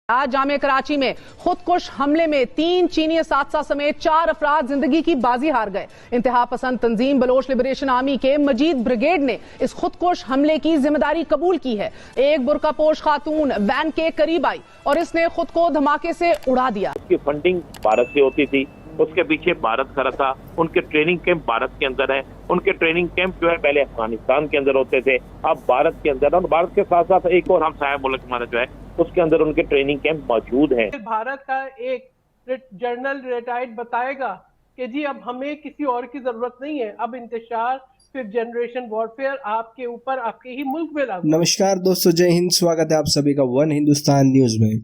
आज जामे कराची में खुदकुश हमले में 3 चीनी साथसा समेत 4 अफराद जिंदगी की बाजी हार गए। इंतहा पसंद तंजीम बलोच लिबरेशन आर्मी के मजीद ब्रिगेड ने इस खुदकुश हमले की जिम्मेदारी कबूल की है। एक बुर्कापोश खातून वैन के करीब आई और इसने खुद को धमाके से उड़ा दिया। उसकी फंडिंग भारत से होती थी, उसके पीछे भारत खड़ा था। उनके ट्रेनिंग कैंप भारत के अंदर है। उनके ट्रेनिंग कैंप जो है पहले अफगानिस्तान के अंदर होते थे, अब भारत के अंदर, और भारत के साथ साथ एक और हमसाया मुल्क हमारा जो है उसके अंदर उनके ट्रेनिंग कैंप मौजूद हैं। भारत का एक जनरल रिटायर्ड बताएगा कि जी अब हमें किसी और की जरूरत नहीं है, अब इंतशार फिर जनरेशन वॉरफेयर आपके ऊपर, आपके ही मुल्क में लागू। नमस्कार दोस्तों, जय हिंद। स्वागत है आप सभी का वन हिंदुस्तान न्यूज में।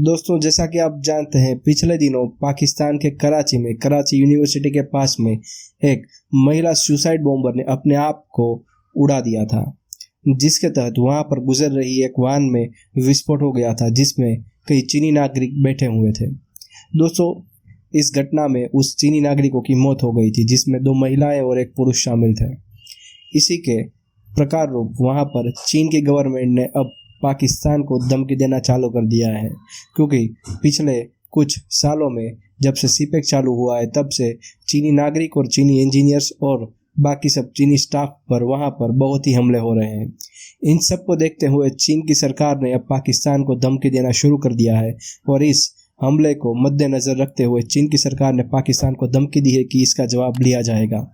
दोस्तों, जैसा कि आप जानते हैं, पिछले दिनों पाकिस्तान के कराची में कराची यूनिवर्सिटी के पास में एक महिला सुसाइड बॉम्बर ने अपने आप को उड़ा दिया था, जिसके तहत वहां पर गुजर रही एक वाहन में विस्फोट हो गया था, जिसमें कई चीनी नागरिक बैठे हुए थे। दोस्तों, इस घटना में उस चीनी नागरिकों की मौत हो गई थी, जिसमें 2 महिलाएं और 1 पुरुष शामिल थे। इसी के प्रकार रूप वहां पर चीन की गवर्नमेंट ने अब पाकिस्तान को धमकी देना चालू कर दिया है, क्योंकि पिछले कुछ सालों में जब से सीपेक चालू हुआ है, तब से चीनी नागरिक और चीनी इंजीनियर्स और बाकी सब चीनी स्टाफ पर वहां पर बहुत ही हमले हो रहे हैं। इन सब को देखते हुए चीन की सरकार ने अब पाकिस्तान को धमकी देना शुरू कर दिया है, और इस हमले को मद्देनजर रखते हुए चीन की सरकार ने पाकिस्तान को धमकी दी है कि इसका जवाब लिया जाएगा।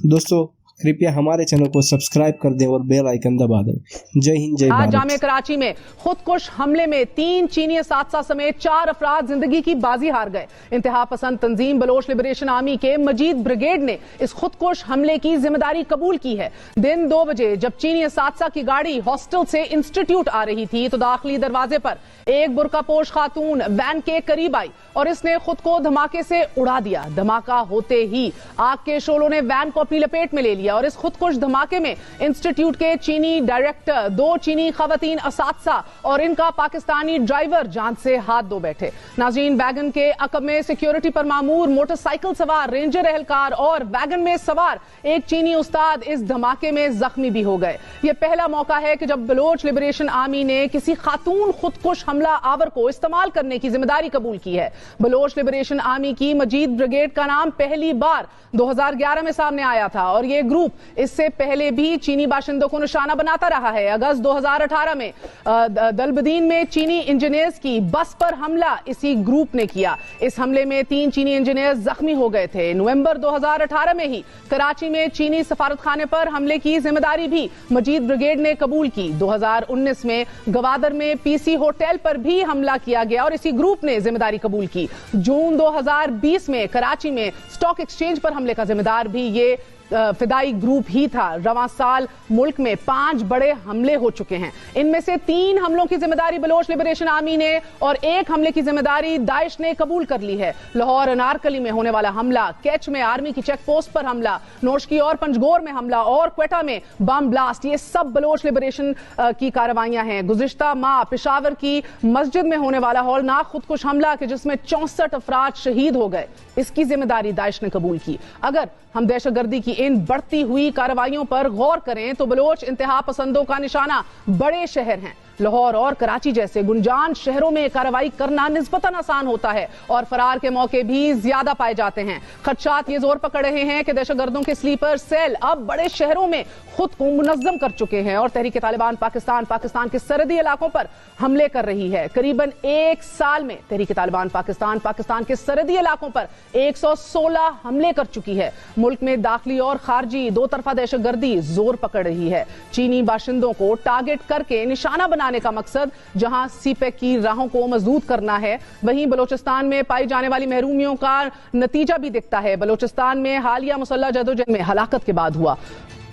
दोस्तों, कृपया हमारे चैनल को सब्सक्राइब कर दें और बेल आइकन दबा दें। जय हिंद, जय भारत। आज जामे कराची में खुदकुश हमले में 3 चीनी साथसा समेत 4 अफराद जिंदगी की बाजी हार गए। इंतहा पसंद तंजीम बलोच लिबरेशन आर्मी के मजीद ब्रिगेड ने इस खुदकुश हमले की जिम्मेदारी कबूल की है। दिन 2 बजे जब चीनी साथसा की गाड़ी हॉस्टल से इंस्टीट्यूट आ रही थी, तो दाखिली दरवाजे पर एक बुर्कापोश खातून वैन के करीब आई और इसने खुद को धमाके से उड़ा दिया। धमाका होते ही आग के शोलों ने वैन को अपनी लपेट में ले लिया और इस खुदकुश धमाके में इंस्टीट्यूट के चीनी डायरेक्टर, 2 चीनी खवातीन असातिज़ा और इनका पाकिस्तानी ड्राइवर जान से हाथ धो बैठे। नाज़रीन, वैगन के अकब में सिक्योरिटी पर मामूर मोटरसाइकिल सवार रेंजर एहलकार और वैगन में सवार एक चीनी उस्ताद इस धमाके में जख्मी भी हो गए। यह पहला मौका है कि जब बलोच लिबरेशन आर्मी ने किसी खातून खुदकुश हमला आवर को इस्तेमाल करने की जिम्मेदारी कबूल की है। बलोच लिबरेशन आर्मी की मजीद ब्रिगेड का नाम पहली बार 2011 में सामने आया था और यह ग्रुप इससे पहले भी चीनी बाशिंदों को निशाना बनाता रहा है। अगस्त 2018 में दलबदीन में चीनी इंजीनियर्स की बस पर हमला इसी ग्रुप ने किया। इस हमले में 3 चीनी इंजीनियर्स जख्मी हो गए थे। नवंबर 2018 में ही कराची में चीनी सफारतखाने पर हमले की जिम्मेदारी भी मजीद ब्रिगेड ने कबूल की। 2019 में गवादर में पीसी होटल पर भी हमला किया गया और इसी ग्रुप ने जिम्मेदारी कबूल की। जून 2020 में कराची में स्टॉक एक्सचेंज पर हमले का जिम्मेदार भी ये फिदाई ग्रुप ही था। रवां साल मुल्क में 5 बड़े हमले हो चुके हैं। इनमें से 3 हमलों की जिम्मेदारी बलोच लिबरेशन आर्मी ने और 1 हमले की जिम्मेदारी दाइश ने कबूल कर ली है। लाहौर अनारकली में होने वाला हमला, कैच में आर्मी की चेक पोस्ट पर हमला, नोशकी और पंजगोर में हमला और क्वेटा में बम ब्लास्ट, ये सब बलोच लिबरेशन की कार्रवाइयां हैं। गुज़िश्ता माह पेशावर की मस्जिद में होने वाला हौलनाक खुदकुश हमला के जिसमें 64 अफराद शहीद हो गए, इसकी जिम्मेदारी दाइश ने कबूल की। अगर हम दहशतगर्दी की इन बढ़ती हुई कार्रवाइयों पर गौर करें तो बलोच इंतहा पसंदों का निशाना बड़े शहर हैं। लाहौर और कराची जैसे गुंजान शहरों में कार्रवाई करना निस्बतन आसान होता है और फरार के मौके भी ज्यादा पाए जाते हैं। खदशात ये जोर पकड़ रहे हैं कि दहशतगर्दों के स्लीपर सेल अब बड़े शहरों में खुद को मुनज़्ज़म कर चुके हैं और तहरीक तालिबान पाकिस्तान के सरहदी इलाकों पर हमले कर रही है। करीबन 1 साल में तहरीक तालिबान पाकिस्तान के सरहदी इलाकों पर 116 हमले कर चुकी है। मुल्क में दाखिली और खारजी 2 तरफा दहशतगर्दी जोर पकड़ रही है। चीनी बाशिंदों को टारगेट करके निशाना बनाने का मकसद जहां सीपेक की राहों को मजबूत करना है, वहीं बलोचिस्तान में पाई जाने वाली महरूमियों का नतीजा भी दिखता है। बलोचिस्तान में हालिया मुसल्लह जदोजहद में हलाकत के बाद हुआ।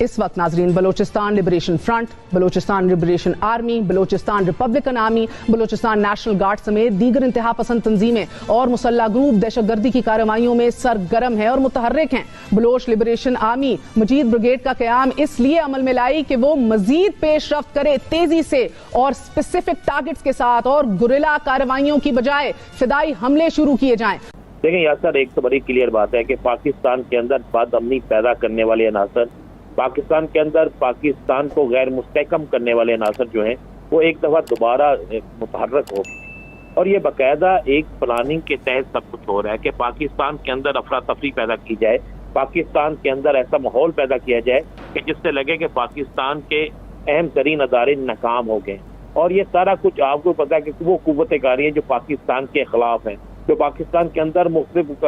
इस वक्त नाजरीन, Balochistan liberation front, Balochistan liberation army, Balochistan Republican army, Balochistan national guard समेत दीगर इंतहा पसंद तंजीमें और मुसल्ला ग्रुप दहशतगर्दी की कार्रवाइयों में सरगर्म है और मुतहर्रिक हैं। बलोच लिबरेशन आर्मी मजीद ब्रिगेड का क़याम इसलिए अमल में लाई कि वो मजीद पेशरफ्त करे तेजी से और स्पेसिफिक टारगेट्स के साथ और गुरिल्ला कार्रवाइयों की बजाय फिदाई हमले शुरू किए जाएं। देखें यार सर, एक तो बड़ी क्लियर बात है कि पाकिस्तान के अंदर बदअमनी पैदा करने वाले अनासर, पाकिस्तान के अंदर पाकिस्तान को गैर मुस्तहकम करने वाले अनासर जो हैं वो एक दफा दोबारा मुतहर्रक हो और ये बाकायदा एक प्लानिंग के तहत सब कुछ हो रहा है कि पाकिस्तान के अंदर अफरा तफरी पैदा की जाए, पाकिस्तान के अंदर ऐसा माहौल पैदा किया जाए कि जिससे लगे कि पाकिस्तान के अहम तरीन अदारे नाकाम हो गए। और ये सारा कुछ आपको पता है कि वो कुव्वतें कारी हैं जो पाकिस्तान के खिलाफ हैं, जो पाकिस्तान के अंदर मुख्तलिफ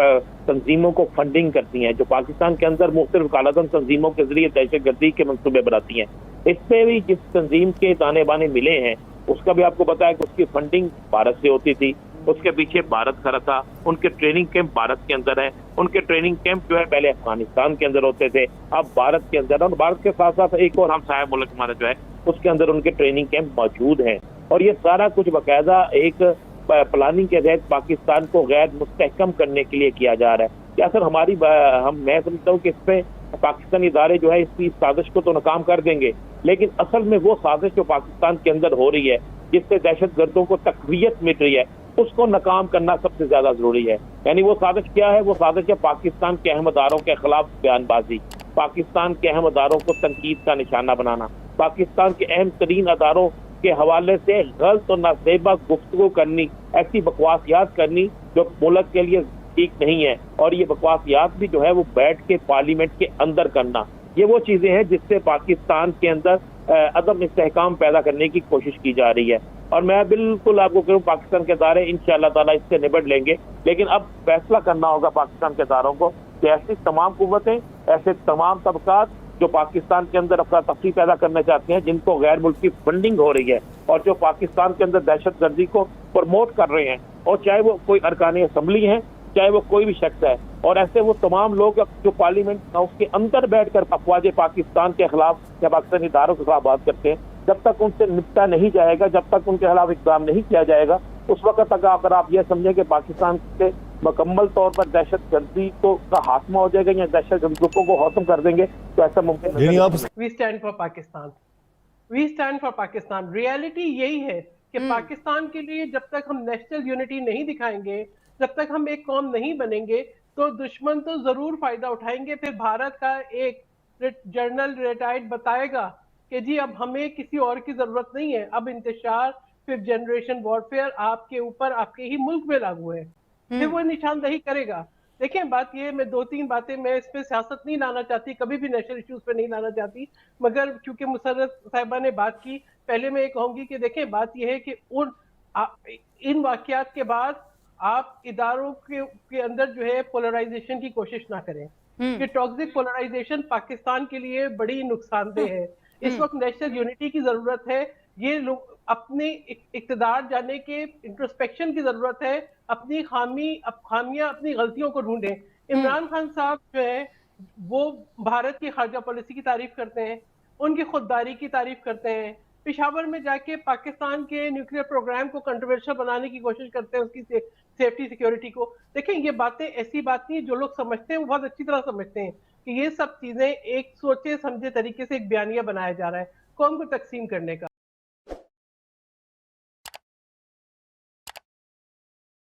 तंजीमों को फंडिंग करती हैं, जो पाकिस्तान के अंदर मुख्तलिफ कालाधन तंजीमों के जरिए दहशतगर्दी के मंसूबे बनाती हैं। इस पे भी जिस तंजीम के ताने बाने मिले हैं उसका भी आपको पता है कि उसकी फंडिंग भारत से होती थी, उसके पीछे भारत खड़ा था, उनके ट्रेनिंग कैंप भारत के अंदर है, उनके ट्रेनिंग कैंप जो है पहले अफगानिस्तान के अंदर होते थे, अब भारत के अंदर, और भारत के साथ साथ एक और हमसाया मुल्क हमारा जो है उसके अंदर उनके ट्रेनिंग कैंप मौजूद हैं। और ये सारा कुछ बाकायदा एक प्लानिंग के तहत पाकिस्तान को गैर मुस्तहकम करने के लिए किया जा रहा है। क्या सर हमारी मैं समझता हूँ कि इस पे पाकिस्तानी इदारे जो है इस साजिश को तो नाकाम कर देंगे, लेकिन असल में वो साजिश जो पाकिस्तान के अंदर हो रही है जिससे दहशतगर्दों को तकवीयत मिल रही है उसको नाकाम करना सबसे ज्यादा जरूरी है। यानी वो साजिश क्या है? वो साजिश है पाकिस्तान के अहम अदारों के खिलाफ बयानबाजी, पाकिस्तान के अहम अदारों को तनकीद का निशाना बनाना, पाकिस्तान के अहम तरीन अदारों के हवाले से गलत और नासेबा गुफ्तगू करनी, ऐसी बकवासियात करनी जो मुल्क के लिए ठीक नहीं है। और ये बकवासियात भी जो है वो बैठ के पार्लियामेंट के अंदर करना, ये वो चीजें हैं जिससे पाकिस्तान के अंदर अदम इस्तेहकाम पैदा करने की कोशिश की जा रही है। और मैं बिल्कुल आपको कहूँ पाकिस्तान के इदारे इंशाअल्लाह ताला इससे निपट लेंगे, लेकिन अब फैसला करना होगा पाकिस्तान के इदारों को कि ऐसी तमाम कुव्वतें, ऐसे तमाम तबकात जो पाकिस्तान के अंदर अफरा तफरी पैदा करना चाहते हैं, जिनको गैर मुल्की फंडिंग हो रही है और जो पाकिस्तान के अंदर दहशतगर्दी को प्रमोट कर रहे हैं, और चाहे वो कोई अरकान असम्बली हैं, चाहे वो कोई भी शख्स है, और ऐसे वो तमाम लोग जो पार्लियामेंट हाउस के अंदर बैठकर अफवाज पाकिस्तान के खिलाफ या पाकिस्तानी इदारों के खिलाफ बात करते हैं, जब तक उनसे निपटा नहीं जाएगा, जब तक उनके खिलाफ इक़दाम नहीं किया जाएगा, उस वक्त तक अगर आप ये समझें कि पाकिस्तान के मुकम्मल तौर पर दहशतगर्दी को का हाथमा हो जाएगा या दहशतगर्दी ग्रुपों को खत्म कर देंगे, तो ऐसा मुमकिन नहीं। We stand for Pakistan, we stand for Pakistan. Reality यही है कि पाकिस्तान के लिए जब तक हम नेशनल यूनिटी नहीं दिखाएंगे, जब तक हम एक कौम नहीं बनेंगे, तो दुश्मन तो जरूर फायदा उठाएंगे। फिर भारत का एक जनरल रिटायर्ड बताएगा कि जी अब हमें किसी और की जरूरत नहीं है, अब इंतशार फिर जनरेशन वॉरफेयर आपके ऊपर, आपके ही मुल्क में लागू है। फिर वो निशानदही करेगा। देखिए बात ये, मैं दो तीन बातें, मैं इस पे सियासत नहीं लाना चाहती, कभी भी नेशनल इश्यूज पे नहीं लाना चाहती, मगर क्योंकि मुशर्रफ साहिबा ने बात की, पहले मैं ये कहूंगी कि देखें बात ये है कि इन वाकयात के बाद आप इदारों के अंदर जो है पोलराइजेशन की कोशिश ना करें, कि टॉक्सिक पोलराइजेशन पाकिस्तान के लिए बड़ी नुकसानदेह है। इस वक्त नेशनल यूनिटी की जरूरत है, ये लोग अपने इक़्तिदार जाने के इंट्रोस्पेक्शन की जरूरत है, अपनी खामियां अपनी गलतियों को ढूंढें। इमरान खान साहब जो है वो भारत की खारजा पॉलिसी की तारीफ करते हैं, उनकी खुददारी की तारीफ करते हैं, पेशावर में जाके पाकिस्तान के न्यूक्लियर प्रोग्राम को कंट्रोवर्शियल बनाने की कोशिश करते हैं, उसकी सेफ्टी सिक्योरिटी को। देखें ये बातें ऐसी बात नहीं, जो लोग समझते हैं वो बहुत अच्छी तरह समझते हैं कि ये सब चीजें एक सोचे समझे तरीके से एक बयानिया बनाया जा रहा है कौम को तकसीम करने का।